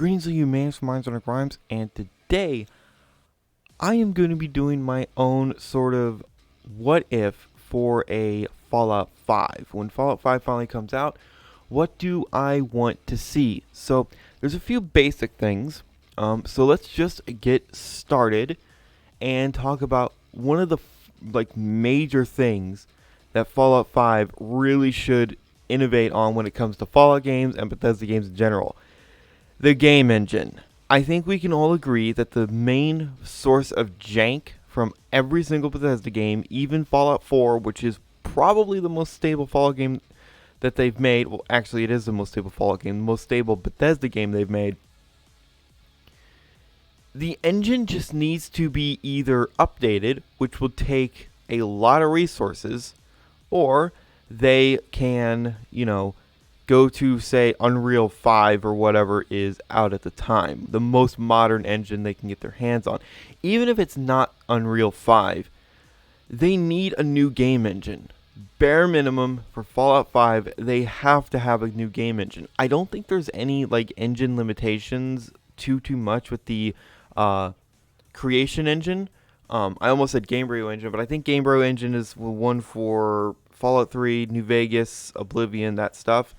Greetings to you, man, from Minds on the Grimes, and today I am going to be doing my own sort of what if for a Fallout 5. When Fallout 5 finally comes out, what do I want to see? So there's a few basic things. So let's just get started and talk about one of the major things that Fallout 5 really should innovate on when it comes to Fallout games and Bethesda games in general. The game engine. I think we can all agree that the main source of jank from every single Bethesda game, even Fallout 4, which is probably the most stable Fallout game that they've made. Well, actually, it is the most stable Fallout game, the most stable Bethesda game they've made. The engine just needs to be either updated, which will take a lot of resources, or they can, go to, say, Unreal 5 or whatever is out at the time. The most modern engine they can get their hands on. Even if it's not Unreal 5, they need a new game engine. Bare minimum for Fallout 5, they have to have a new game engine. I don't think there's any engine limitations too much with the creation engine. I almost said Gamebryo engine, but I think Gamebryo engine is the one for Fallout 3, New Vegas, Oblivion, that stuff.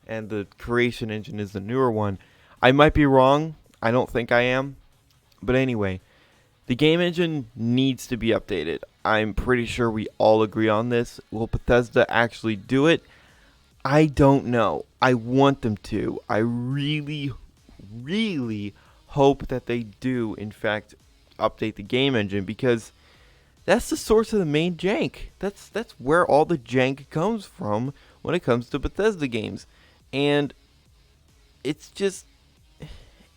And the creation engine is the newer one. I might be wrong. I don't think I am. But anyway, the game engine needs to be updated. I'm pretty sure we all agree on this. Will Bethesda actually do it? I don't know. I want them to. I really, really hope that they do, in fact, update the game engine, because that's the source of the main jank. That's where all the jank comes from when it comes to Bethesda games. And it's just,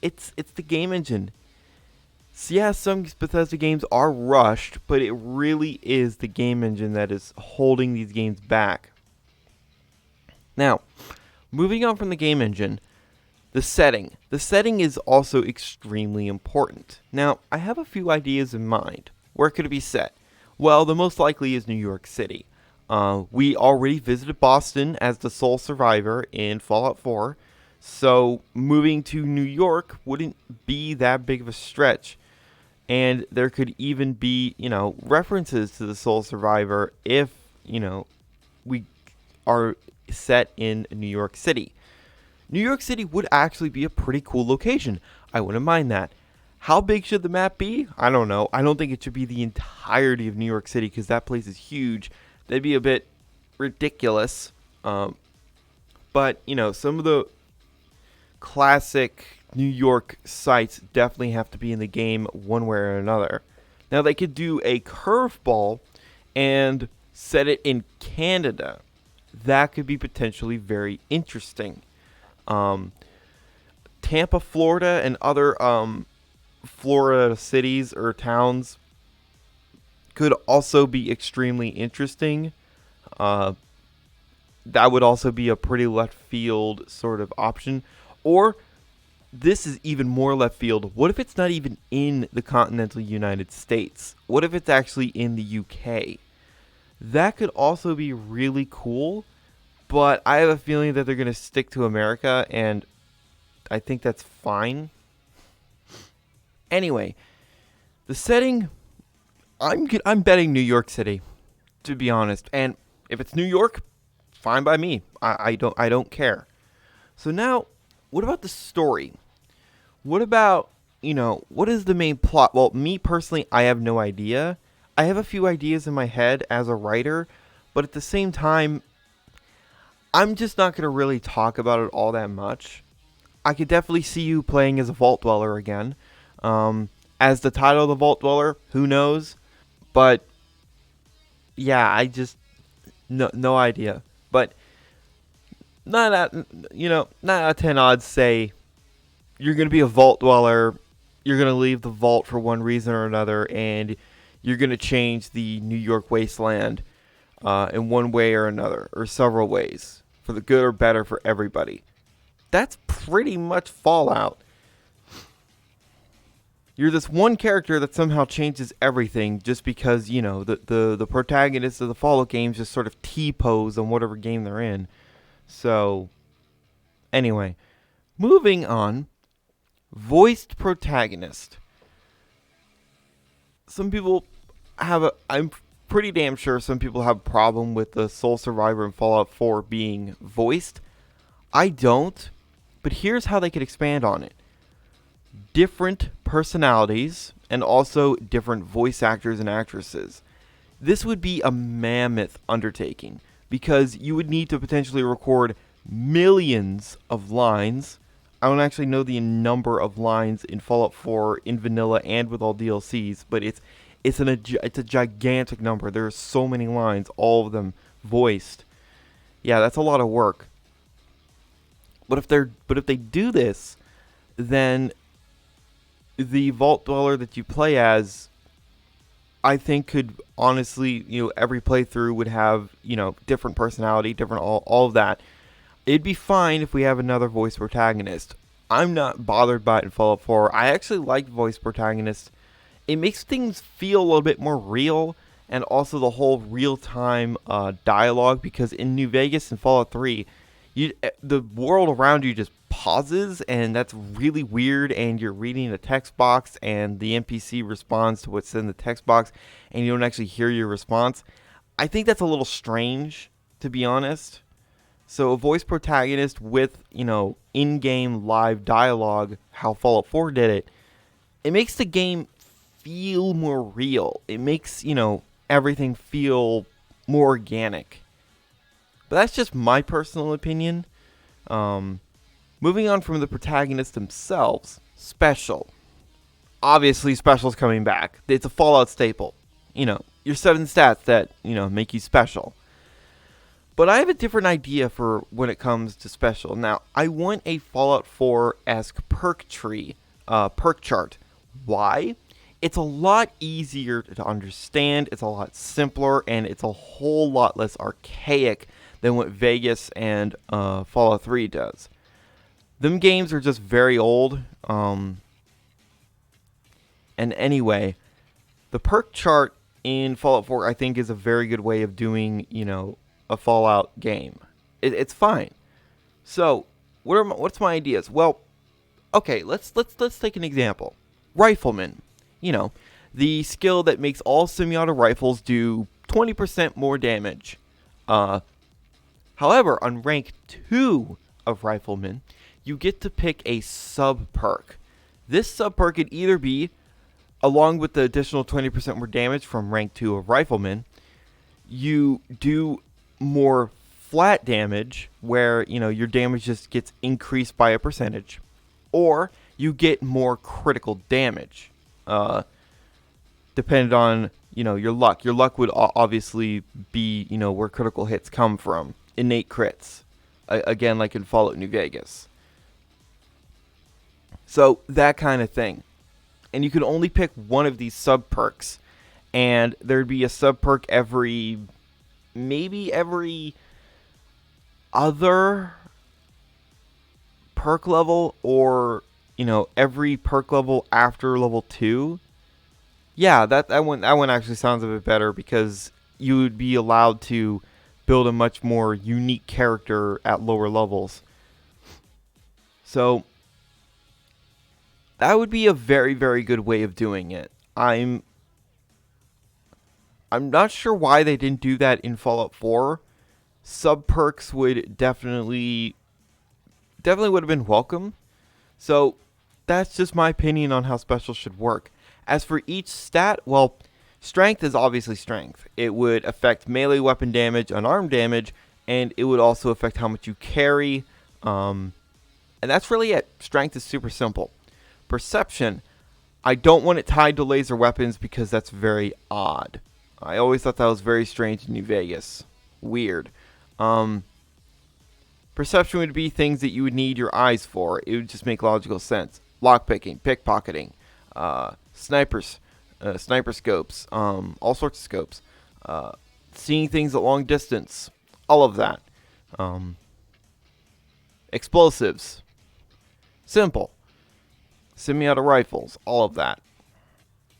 it's the game engine. So yeah, some Bethesda games are rushed, but it really is the game engine that is holding these games back. Now, moving on from the game engine, the setting. The setting is also extremely important. Now, I have a few ideas in mind. Where could it be set? Well, the most likely is New York City. We already visited Boston as the sole survivor in Fallout 4, so moving to New York wouldn't be that big of a stretch. And there could even be, references to the sole survivor if, we are set in New York City. New York City would actually be a pretty cool location. I wouldn't mind that. How big should the map be? I don't know. I don't think it should be the entirety of New York City, because that place is huge. That'd be a bit ridiculous. But, some of the classic New York sites definitely have to be in the game one way or another. Now, they could do a curveball and set it in Canada. That could be potentially very interesting. Tampa, Florida, and other Florida cities or towns could also be extremely interesting. That would also be a pretty left field sort of option. Or this is even more left field. What if it's not even in the continental United States? What if it's actually in the UK? That could also be really cool. But I have a feeling that they're going to stick to America, and I think that's fine. Anyway, the setting, I'm betting New York City, to be honest. And if it's New York, fine by me. I don't care. So now, what about the story? What about, what is the main plot? Well, me personally, I have no idea. I have a few ideas in my head as a writer, but at the same time, I'm just not going to really talk about it all that much. I could definitely see you playing as a Vault Dweller again. As the title of the Vault Dweller, who knows? But yeah, I just no idea. But not out of 10 odds say you're going to be a Vault Dweller. You're going to leave the vault for one reason or another, and you're going to change the New York wasteland in one way or another, or several ways, for the good or better for everybody. That's pretty much Fallout. You're this one character that somehow changes everything just because, the protagonists of the Fallout games just sort of T-pose on whatever game they're in. So, anyway, moving on. Voiced protagonist. Some people I'm pretty damn sure some people have a problem with the Soul Survivor and Fallout 4 being voiced. I don't, but here's how they could expand on it. Different personalities and also different voice actors and actresses. This would be a mammoth undertaking because you would need to potentially record millions of lines. I don't actually know the number of lines in Fallout 4 in vanilla and with all DLCs, but it's a gigantic number. There are so many lines, all of them voiced. Yeah, that's a lot of work. But if they do this, then the Vault Dweller that you play as, I think could honestly, every playthrough would have, different personality, different all of that. It'd be fine if we have another voice protagonist. I'm not bothered by it in Fallout 4. I actually like voice protagonists. It makes things feel a little bit more real, and also the whole real-time dialogue, because in New Vegas and Fallout 3, the world around you just pauses, and that's really weird, and you're reading a text box and the NPC responds to what's in the text box and you don't actually hear your response. I think that's a little strange, to be honest. So a voice protagonist with, in-game live dialogue, how Fallout 4 did it, it makes the game feel more real. It makes, everything feel more organic. But that's just my personal opinion. Moving on from the protagonists themselves, Special. Obviously, Special's coming back. It's a Fallout staple. Your 7 stats that, make you special. But I have a different idea for when it comes to Special. Now, I want a Fallout 4-esque perk tree, perk chart. Why? It's a lot easier to understand, it's a lot simpler, and it's a whole lot less archaic than what Vegas and Fallout 3 does. Them games are just very old. And anyway, the perk chart in Fallout 4, I think, is a very good way of doing, a Fallout game. It's fine. So, what's my ideas? Well, okay, let's take an example. Rifleman. The skill that makes all semi-auto rifles do 20% more damage. However, on rank 2 of Rifleman, you get to pick a sub-perk. This sub-perk could either be, along with the additional 20% more damage from rank 2 of Rifleman, you do more flat damage, where, your damage just gets increased by a percentage, or you get more critical damage, depending on, your luck. Your luck would obviously be, where critical hits come from. Innate crits. Again, like in Fallout New Vegas. So, that kind of thing. And you can only pick one of these sub-perks. And there'd be a sub-perk maybe every other perk level, or, every perk level after level 2. Yeah, that one actually sounds a bit better, because you would be allowed to build a much more unique character at lower levels. So that would be a very, very good way of doing it. I'm not sure why they didn't do that in Fallout 4. Sub perks would definitely would have been welcome. So that's just my opinion on how Special should work. As for each stat, well, strength is obviously strength. It would affect melee weapon damage, unarmed damage, and it would also affect how much you carry. And that's really it. Strength is super simple. Perception, I don't want it tied to laser weapons because that's very odd. I always thought that was very strange in New Vegas. Weird. Perception would be things that you would need your eyes for. It would just make logical sense. Lockpicking, pickpocketing, snipers, sniper scopes, all sorts of scopes. Seeing things at long distance. All of that. Explosives. Simple. Semi-auto rifles. All of that.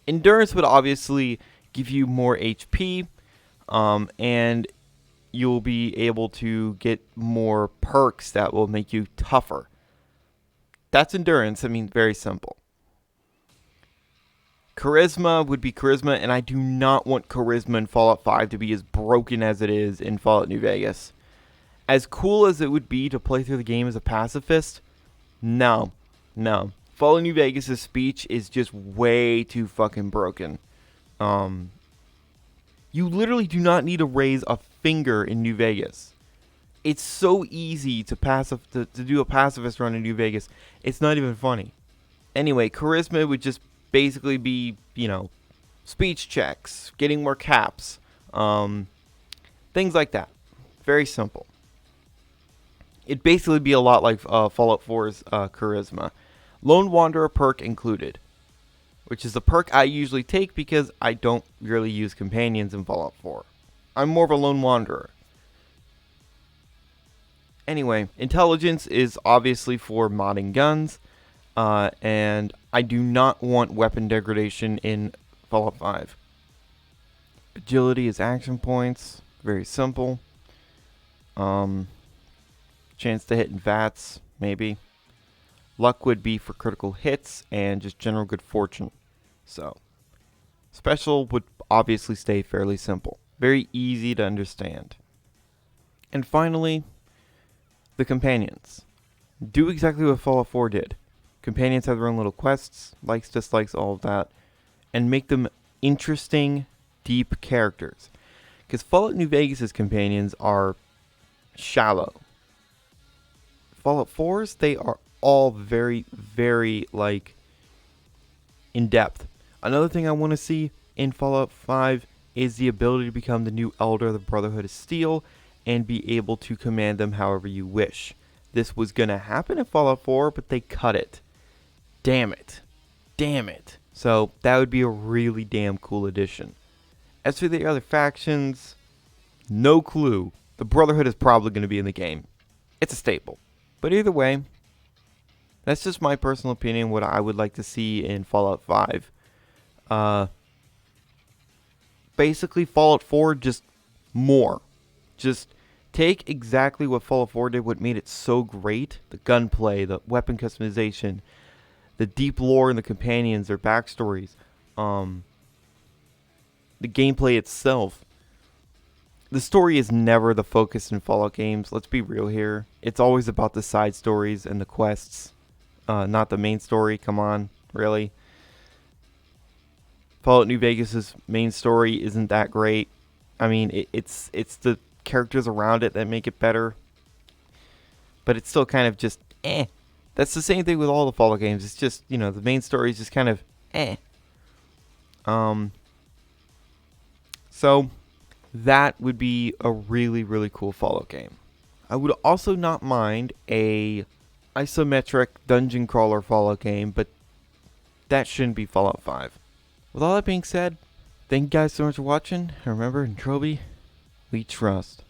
Endurance would obviously give you more HP, and you'll be able to get more perks that will make you tougher. That's endurance. I mean, very simple. Charisma would be charisma, and I do not want charisma in Fallout 5 to be as broken as it is in Fallout New Vegas. As cool as it would be to play through the game as a pacifist, no. Fallout New Vegas' speech is just way too fucking broken. You literally do not need to raise a finger in New Vegas. It's so easy to do a pacifist run in New Vegas. It's not even funny. Anyway, charisma would just basically be, speech checks, getting more caps, things like that. Very simple. It'd basically be a lot like Fallout 4's charisma. Lone Wanderer perk included, which is a perk I usually take because I don't really use companions in Fallout 4. I'm more of a lone wanderer. Anyway, intelligence is obviously for modding guns, and I do not want weapon degradation in Fallout 5. Agility is action points, very simple. Chance to hit in VATS, maybe. Luck would be for critical hits and just general good fortune. So, special would obviously stay fairly simple. Very easy to understand. And finally, the companions. Do exactly what Fallout 4 did. Companions have their own little quests, likes, dislikes, all of that, and make them interesting, deep characters. Because Fallout New Vegas' companions are shallow. Fallout 4's, they are all very, very, in depth. Another thing I want to see in Fallout 5 is the ability to become the new Elder of the Brotherhood of Steel and be able to command them however you wish. This was going to happen in Fallout 4, but they cut it. Damn it. So that would be a really damn cool addition. As for the other factions, no clue. The Brotherhood is probably going to be in the game. It's a staple. But either way, that's just my personal opinion, what I would like to see in Fallout 5. Basically, Fallout 4, just more. Just take exactly what Fallout 4 did, what made it so great. The gunplay, the weapon customization, the deep lore in the companions, their backstories, the gameplay itself. The story is never the focus in Fallout games. Let's be real here. It's always about the side stories and the quests, not the main story. Come on, really? Fallout New Vegas' main story isn't that great. I mean, it's the characters around it that make it better. But it's still kind of just, eh. That's the same thing with all the Fallout games. It's just, the main story is just kind of, eh. So that would be a really, really cool Fallout game. I would also not mind a isometric dungeon crawler Fallout game, but that shouldn't be Fallout 5. With all that being said, thank you guys so much for watching. And remember, in Tropy, we trust.